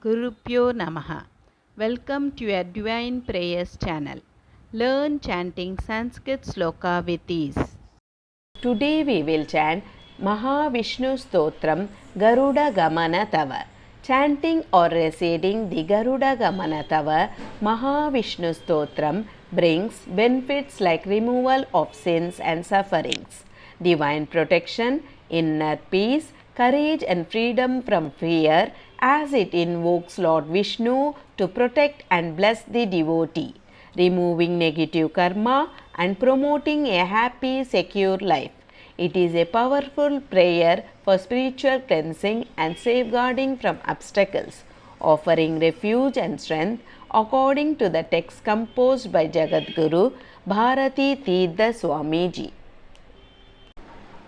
Gurupyo Namaha. Welcome to your Divine Prayers channel. Learn chanting Sanskrit sloka with ease. Today we will chant Mahavishnu Stotram Garuda Gamana Tava. Chanting or reciting the Garuda Gamana Tava Mahavishnu Stotram brings benefits like removal of sins and sufferings, divine protection, inner peace, courage and freedom from fear, as it invokes Lord Vishnu to protect and bless the devotee, removing negative karma and promoting a happy, secure life. It is a powerful prayer for spiritual cleansing and safeguarding from obstacles, offering refuge and strength according to the text composed by Jagadguru Bharati Tirtha Swamiji.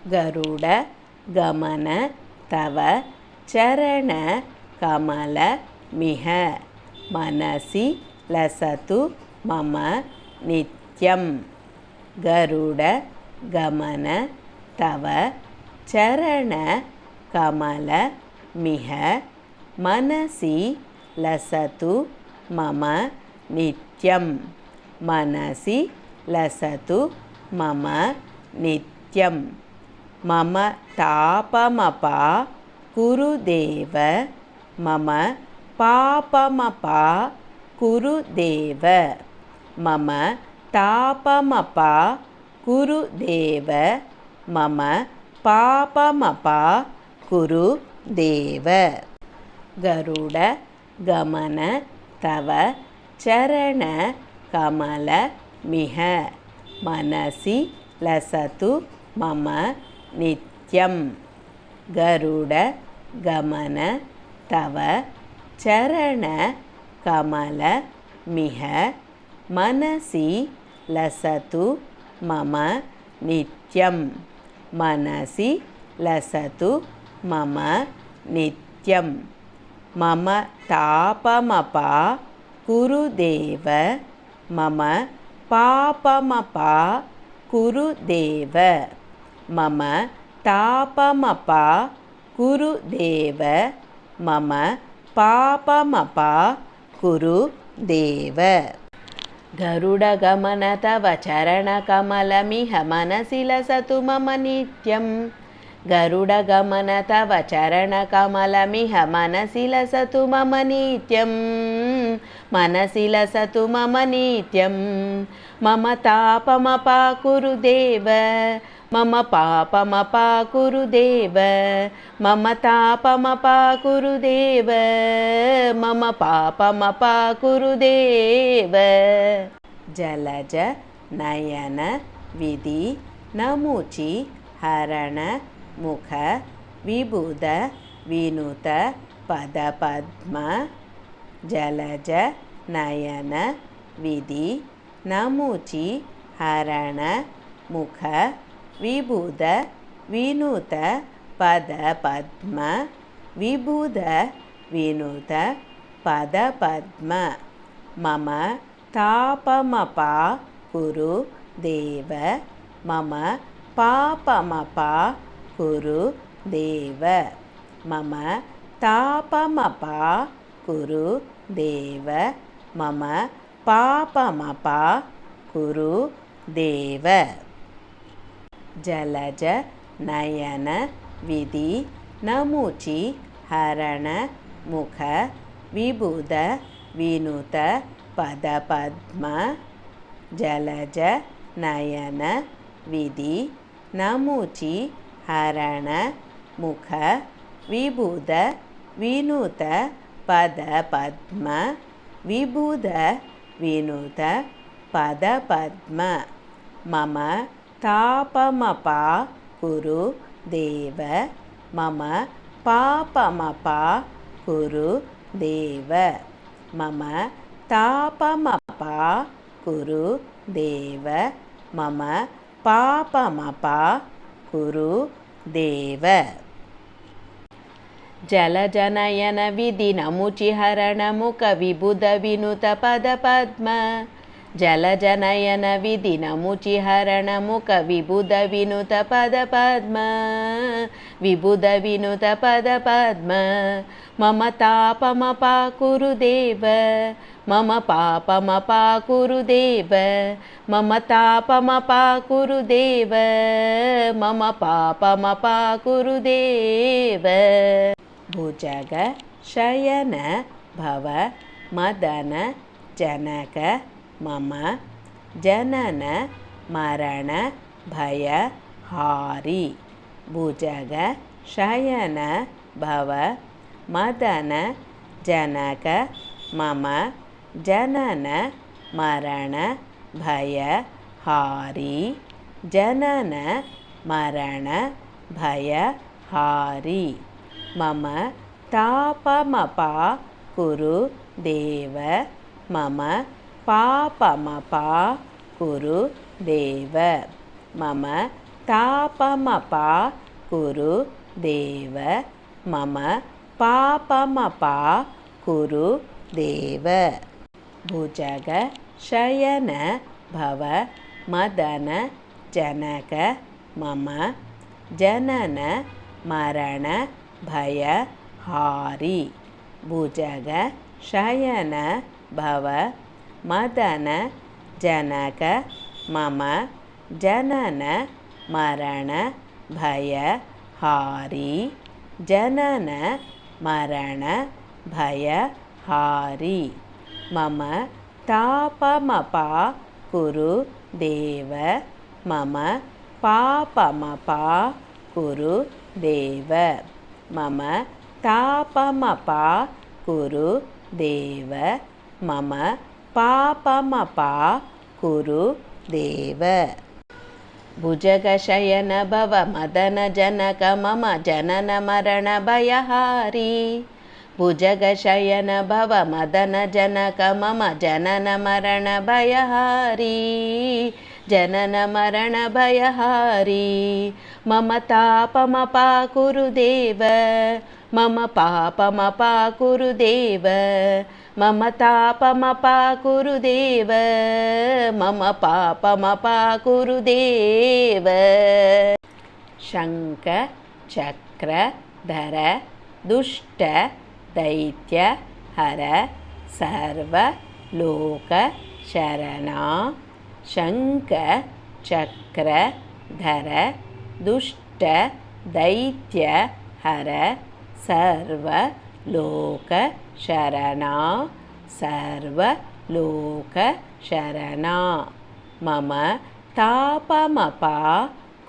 Garuda Gamana Tava Charana Kamala Miha Manasi Lasatu Mama Nityam. Garuda Gamana Tava Charana Kamala Miha Manasi Lasatu Mama Nityam. Manasi Lasatu Mama Nityam. Mama Tapamapa Kurudeva Mama Papamapa Kurudeva. Mama Tapamapa Kurudeva Mama Papamapa Kurudeva. Garuda Gamana Tava Charana Kamala Miha Manasi Lasatu Mama Nityam. Garuda Gamana Tava Charana Kamala Miha Manasi Lasatu Mama Nityam. Manasi Lasatu Mama Nityam. Mama Tapamapa Kurudeva Mama Papamapa Kurudeva. Mama Tapamapa Kurudeva Mama Papamapa Kurudeva. Garuda Gamana Tava Charana Kamala Miha Manasi Lasatu Mama Nityam. Garuda Gamana Tava Charana Kamala Miha Manasi Lasatu Mama Nityam. Manasi Lasatu Mama Nityam. Mama Tapamapa Kurudeva Mama Papamapa Kurudeva. Mama Tapamapa Kurudeva Mama Papamapa Kurudeva. Jalaja Nayana Vidhi Namuchi Harana Mukha Vibhuda Vinuta Pada Padma. Jalaja Nayana Vidhi Namuchi Harana Mukha Vibhuda Vinuta Pada Padma. Vibhuda Vinuta Pada Padma. Mama Tapamapa Kuru Deva Mama Papamapa Kuru Deva. Mama Tapamapa Kuru Deva Mama Papamapa Kuru Deva. Jalaja Nayana Vidhi Namuchi Harana Mukha Vibhuda Vinuta Pada Padma. Jalaja Nayana Vidhi Namuchi Harana Mukha Vibhuda Vinuta Pada Padma. Vibhuda Vinuta Pada Padma. Mama Tapamapa Kuru Deva Mama Papamapa Kuru Deva. Mama Tapamapa Kuru Deva Mama Papamapa Kuru Deva. Jalajanayana Vidhi Namuchi Harana Mukha Vibhuda Vinuta Pada Padma. जलजनयन विधिनमुचिहरण मुख विबुध विनुत पदपद्म विबुध विनुत पदपद्म मम तापमपाकुरु देव मम पापमपाकुरु देव मम तापमपाकुरु देव मम पापमपाकुरु देव भुजग शयन भव मदन जनक मम जनन मरण भय हारी भुजग शयन भव मदन जनक मम जनन मरण भय हारी जनन मरण भय हारी मम तापमपा कुरु देव मम पापमपा कुरु देव मम तापमपा कुरु देव मम पापमपा कुरु देव भुजग शयन भव मदन जनक मम जनन मरण भय हारी भुजग शयन भव मदन जनक मम जनन मरण भय हारी जनन मरण भय हारी मम तापमपा कुरु देव मम पापमपा कुरु देव मम तापमपा कुरु देव मम पापमपा कुरु देव भुजगशयन भव मदन जनक मम जनन मरण भयहारी भुजगशयन भव मदन जनक मम जनन मरण भयहारी जनन मरण भयहारी मम तापमपा कुरु देव मम पापमपा कुरु देव मम तापमपा कुरु देव मम पापमपा कुरु देव शङ्ख चक्र धर दुष्ट दैत्य हर सर्व लोक शरणा शङ्ख चक्र धर दुष्ट दैत्य हर सर्व लोक शरणा सर्व लोक शरणा मम तापमपा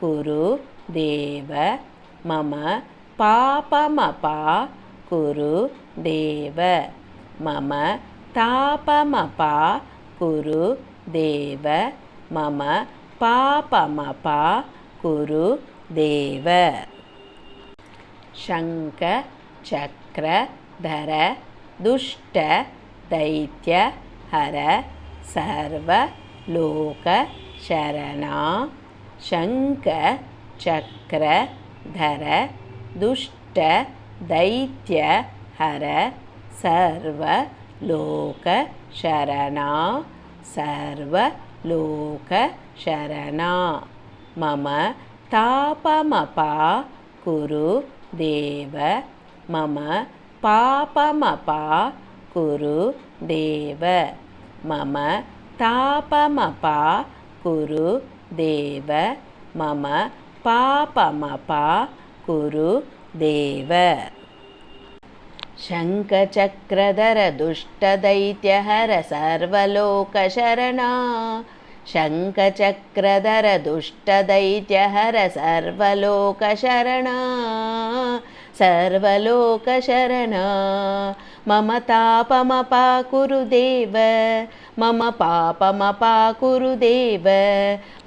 कुरु देव मम पापमपा कुरु देव मम तापमपा कुरु देव मम पापमपा कुरु देव शङ्ख चक्र धर दुष्ट दैत्य हर सर्व लोक शरणा शङ्ख चक्र धर दुष्ट दैत्य हर सर्व लोक शरणा सर्व लोक शरणा मम तापमपा कुरु देव मम पापमपा कुरु देव मम तापमपा कुरु देव मम पापमपा कुरु देव शङ्खचक्रधर दुष्टदैत्यहर सर्वलोकशरणा शङ्खचक्रधर दुष्टदैत्यहर सर्वलोकशरणा सर्वलोकशरणा मम तापमपा कुरु देव मम पापमपा कुरु देव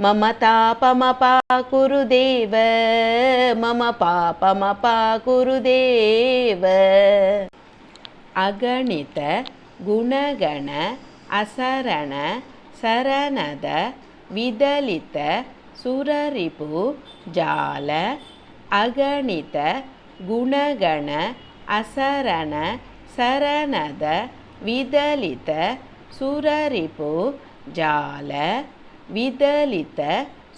मम तापमपा कुरु देव मम पापमपा कुरु देव अगणित गुणगण असरण शरणद विदलित सुररिपु जाल अगणित गुणगण असरण शरणद विदलित सुररिपु जाल विदलित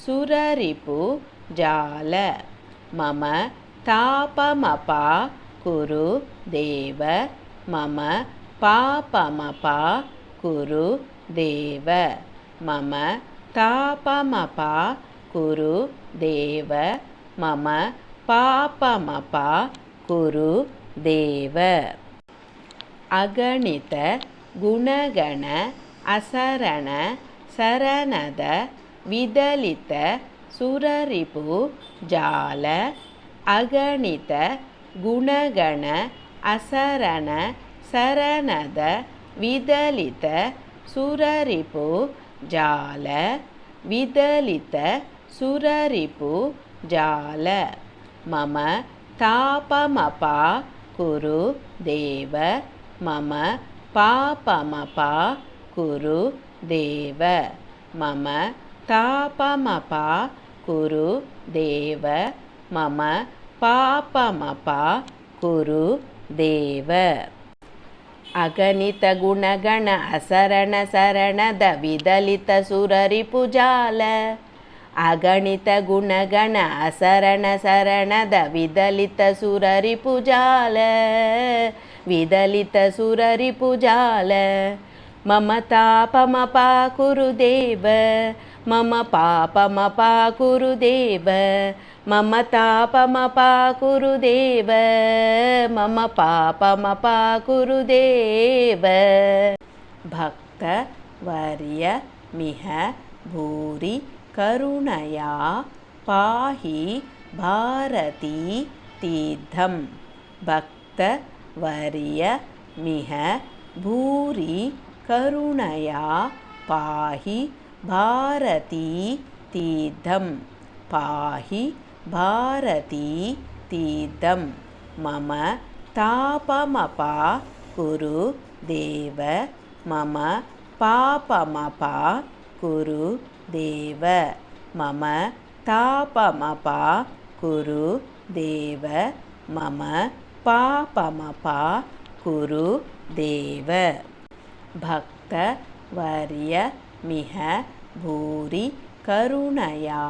सुररिपु जाल मम तापमपा कुरु देव मम पापमपा कुरु देव मम तापमपा कुरु देव मम पापमपा कुरु देव अगणित गुणगण असरण शरणद विदलित सुररिपु जाल अगणित गुणगण असरण शरणद विदलित सुररिपु जाल विदलित सुररिपु जाल मम तापमपा कुरु देव मम पापमपा कुरु देव मम तापमपा कुरु देव मम पापमपा कुरु देव अगणित गुणगण असरण शरणद विदलित सुररिपु जाल अगणित गुणगण असरण शरणद विदलित सुररिपु जाल विदलित सुररिपु जाल मम तापमपा कुरु देव मम पापमपा कुरु देव मम तापमपा कुरु देव मम पापमपा कुरु देव भक्तवर्य मिह भूरि करुणया पाहि भारती तीर्थं भक्तवर्य मिह भूरि करुणया पाहि भारती तीर्थं पाहि भारती तीर्थं मम तापमपा कुरु देव मम पापमपा कुरु देव मम तापमपा कुरु देव मम पापमपा कुरु देव भक्तवर्य मिह भूरि करुणया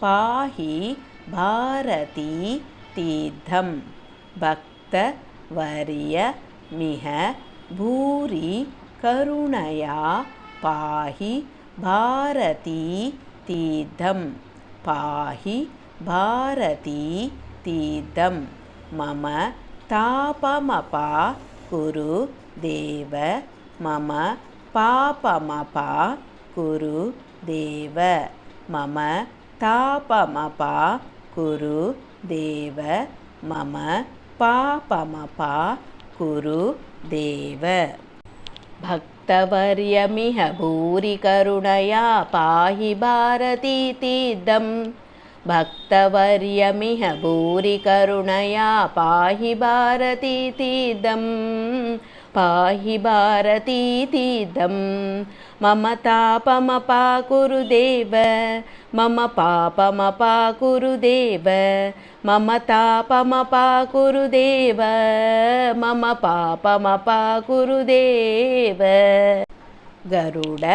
पाहि भारती तीर्थं भक्तवर्य मिह भूरि करुणया पाहि भारती तीर्थं पाहि भारती तीर्थं मम तापमपा कुरु देव मम पापमपा कुरु देव मम तापमपा कुरु देव मम पापमपा कुरु देव भक्तवर्यमिह भूरि करुणया पाहि भारती तीर्थं भक्तवर्यमिह भूरि करुणया पाहि भारती तीर्थं पाहि भारती तीर्थं मम तापमपा कुरु देव मम पापमपा कुरु देव मम तापमपा कुरु देव मम पापमपा कुरु देव गरुड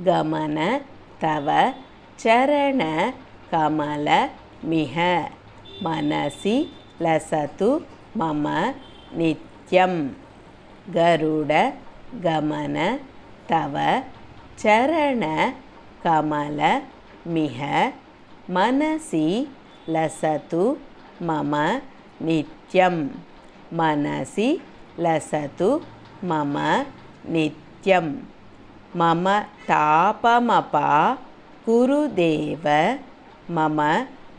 गमन तव चरण कमल मिह मनसि लसतु मम नित्यं गरुड गमन तव चरण कमल मिह मनसि लसतु मम नित्यं मनसि लसतु मम नित्यं मम तापमपा कुरु देव मम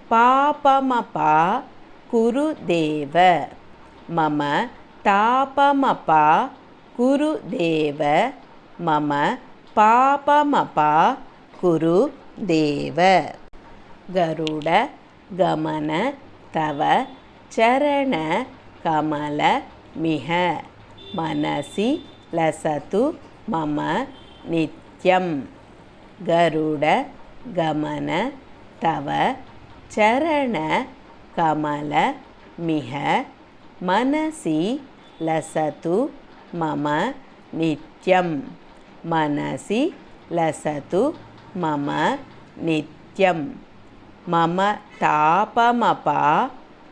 पापमपा कुरु देव मम तापमपा कुरु देव मम पापमपा कुरु देव गरुड गमन तव चरण कमल मिह मनसि लसतु मम नित्यं गरुड गमन तव चरण कमल मिह मनसि लसतु मम नित्यं मनसि लसतु मम नित्यं मम तापमपा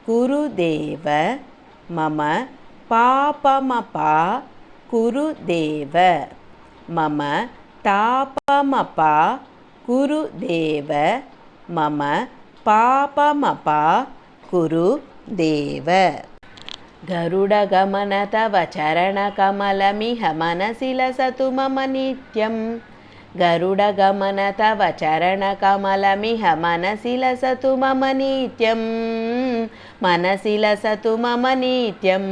कुरुदेव मम पापमपा कुरुदेव मम तापमपा कुरुदेव मम पापमपा कुरुदेव गरुडगमन तव चरणकमलमिह मनसि लसतु मम नित्यं गरुडगमन तव चरणकमलमिह मनसि लसतु मम नित्यं मनसि लसतु मम नित्यं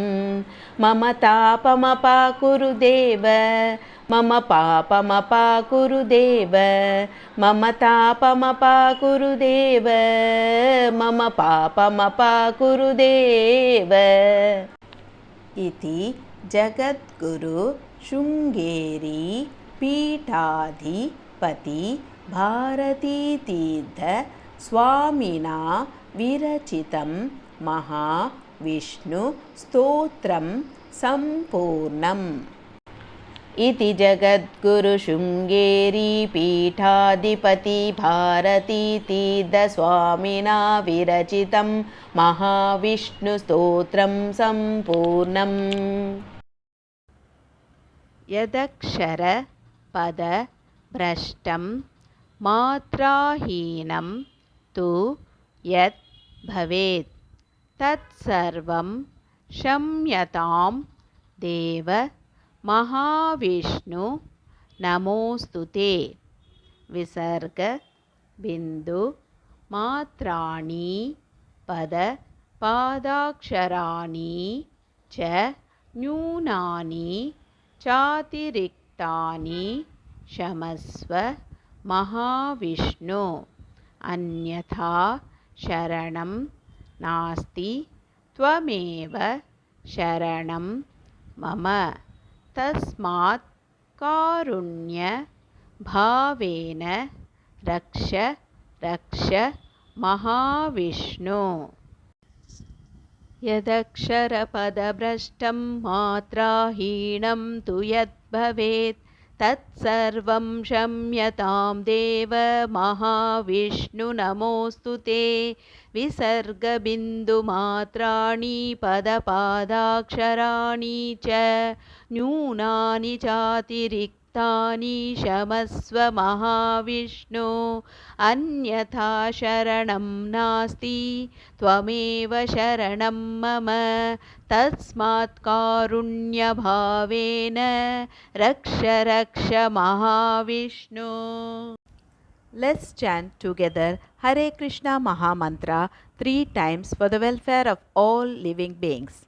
मम तापमपा कुरुदेव मम पापमपा कुरुदेव मम तापमपा कुरुदेव मम पापमपा कुरुदेव इति जगद्गुरु शृङ्गेरी पीठाधिपति भारतीतीर्थ स्वामिना विरचितं महाविष्णुस्तोत्रं सम्पूर्णम् इति जगद्गुरु शृङ्गेरी पीठाधिपति भारतीतीर्थ स्वामिना विरचितं महाविष्णुस्तोत्रं सम्पूर्णम् यदक्षरपदभ्रष्टं मात्राहीनं तु यत् भवेत् तत्सर्वं क्षम्यतां देव महाविष्णु नमोऽस्तु ते विसर्ग बिन्दु मात्राणि पद पादाक्षराणि च न्यूनानि चातिरिक्तानि क्षमस्व महाविष्णु अन्यथा शरणं नास्ति त्वमेव शरणं मम तस्मात् कारुण्यभावेन रक्ष रक्ष महाविष्णु यदक्षरपदभ्रष्टं मात्राहीनं तु यद्भवेत् तत्सर्वं क्षम्यतां देव महाविष्णु नमोऽस्तु ते विसर्गबिन्दुमात्राणि पदपादाक्षराणि च न्यूनानि चातिरिक्तानि क्षमस्व महाविष्णु अन्यथा शरणं नास्ति त्वमेव शरणं मम तस्मात् कारुण्यभावेन रक्ष रक्ष Mahavishnu. Let's chant together Hare Krishna Mahamantra 3 times for the welfare of all living beings.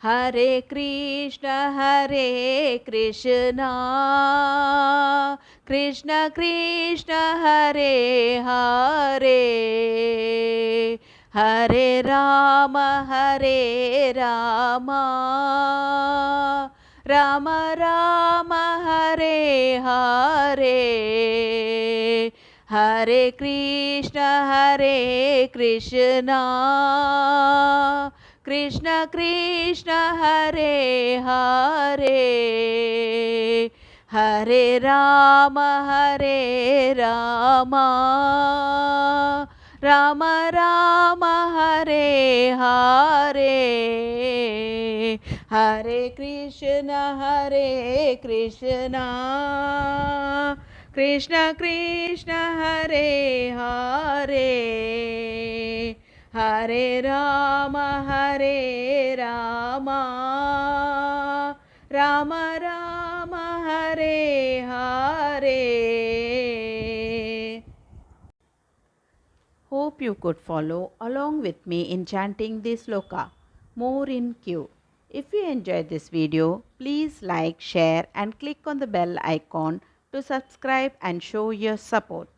Hare Krishna Krishna Krishna Hare Hare Hare Rama Rama Rama Hare Hare Hare Krishna Krishna Krishna Hare Hare Hare Rama Rama Rama Hare Hare Hare Krishna Krishna Krishna Hare Hare Hare Rama Rama Rama Hare Hare. Hope you could follow along with me in chanting this sloka. More in queue. If you enjoyed this video, please like, share and click on the bell icon to subscribe and show your support.